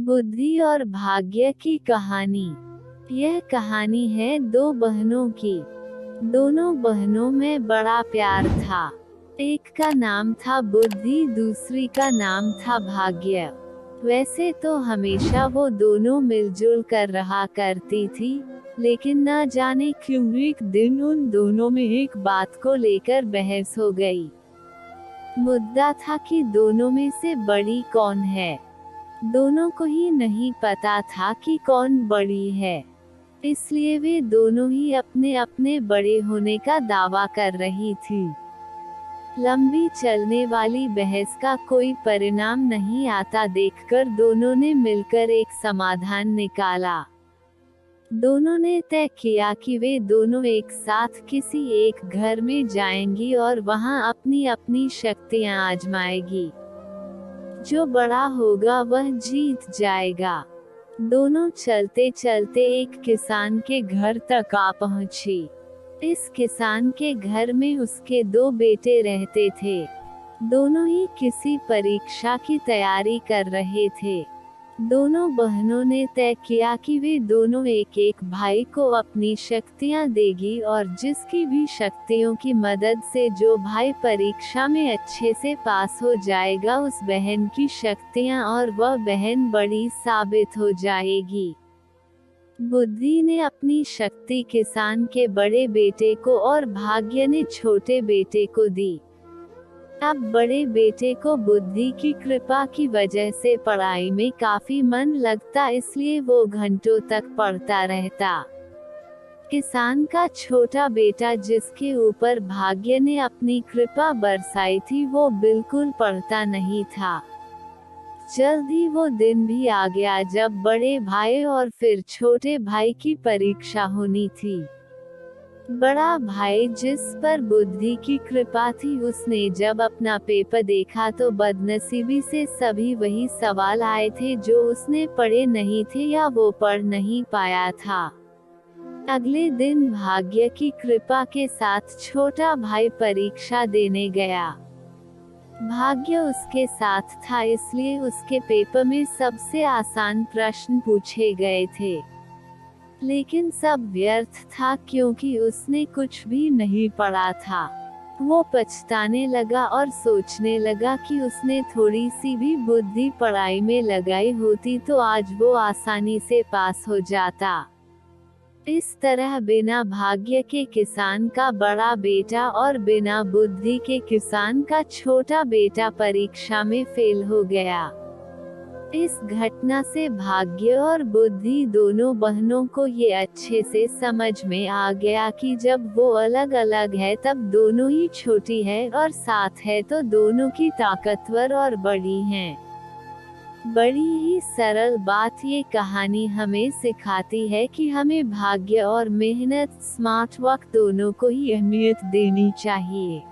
बुद्धि और भाग्य की कहानी। यह कहानी है दो बहनों की। दोनों बहनों में बड़ा प्यार था। एक का नाम था बुद्धि, दूसरी का नाम था भाग्य। वैसे तो हमेशा वो दोनों मिलजुल कर रहा करती थी, लेकिन न जाने क्यों एक दिन उन दोनों में एक बात को लेकर बहस हो गई। मुद्दा था कि दोनों में से बड़ी कौन है। दोनों को ही नहीं पता था कि कौन बड़ी है, इसलिए वे दोनों ही अपने अपने बड़े होने का दावा कर रही थी। लंबी चलने वाली बहस का कोई परिणाम नहीं आता देखकर दोनों ने मिलकर एक समाधान निकाला। दोनों ने तय किया कि वे दोनों एक साथ किसी एक घर में जाएंगी और वहां अपनी अपनी शक्तियां आजमाएगी। जो बड़ा होगा वह जीत जाएगा। दोनों चलते चलते एक किसान के घर तक आ पहुंची। इस किसान के घर में उसके दो बेटे रहते थे। दोनों ही किसी परीक्षा की तैयारी कर रहे थे। दोनों बहनों ने तय किया कि वे दोनों एक एक भाई को अपनी शक्तियां देगी और जिसकी भी शक्तियों की मदद से जो भाई परीक्षा में अच्छे से पास हो जाएगा उस बहन की शक्तियां और वह बहन बड़ी साबित हो जाएगी। बुद्धि ने अपनी शक्ति किसान के बड़े बेटे को और भाग्य ने छोटे बेटे को दी। अब बड़े बेटे को बुद्धि की कृपा की वजह से पढ़ाई में काफी मन लगता, इसलिए वो घंटों तक पढ़ता रहता। किसान का छोटा बेटा जिसके ऊपर भाग्य ने अपनी कृपा बरसाई थी वो बिल्कुल पढ़ता नहीं था। जल्द ही वो दिन भी आ गया जब बड़े भाई और फिर छोटे भाई की परीक्षा होनी थी। बड़ा भाई जिस पर बुद्धि की कृपा थी उसने जब अपना पेपर देखा तो बदनसीबी से सभी वही सवाल आए थे जो उसने पढ़े नहीं थे या वो पढ़ नहीं पाया था। अगले दिन भाग्य की कृपा के साथ छोटा भाई परीक्षा देने गया। भाग्य उसके साथ था इसलिए उसके पेपर में सबसे आसान प्रश्न पूछे गए थे, लेकिन सब व्यर्थ था क्योंकि उसने कुछ भी नहीं पढ़ा था। वो पछताने लगा और सोचने लगा कि उसने थोड़ी सी भी बुद्धि पढ़ाई में लगाई होती तो आज वो आसानी से पास हो जाता। इस तरह बिना भाग्य के किसान का बड़ा बेटा और बिना बुद्धि के किसान का छोटा बेटा परीक्षा में फेल हो गया। इस घटना से भाग्य और बुद्धि दोनों बहनों को ये अच्छे से समझ में आ गया कि जब वो अलग अलग है तब दोनों ही छोटी है और साथ है तो दोनों की ताकतवर और बड़ी हैं। बड़ी ही सरल बात ये कहानी हमें सिखाती है कि हमें भाग्य और मेहनत, स्मार्ट वर्क दोनों को ही अहमियत देनी चाहिए।